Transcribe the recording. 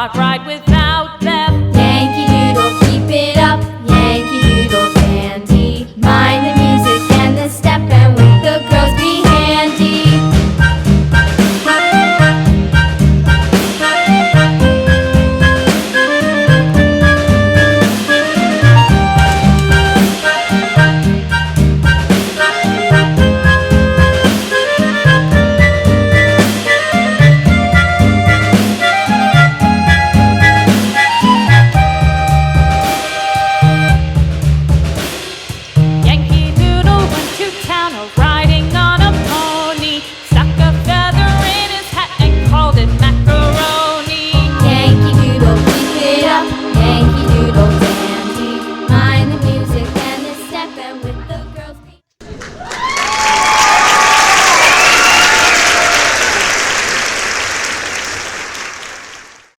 cannot ride without them. Yankee Doodle, keep it up, Yankee Doodle dandy. Mind the music and the step, and with the girls be handy. Yankee Doodle went to town.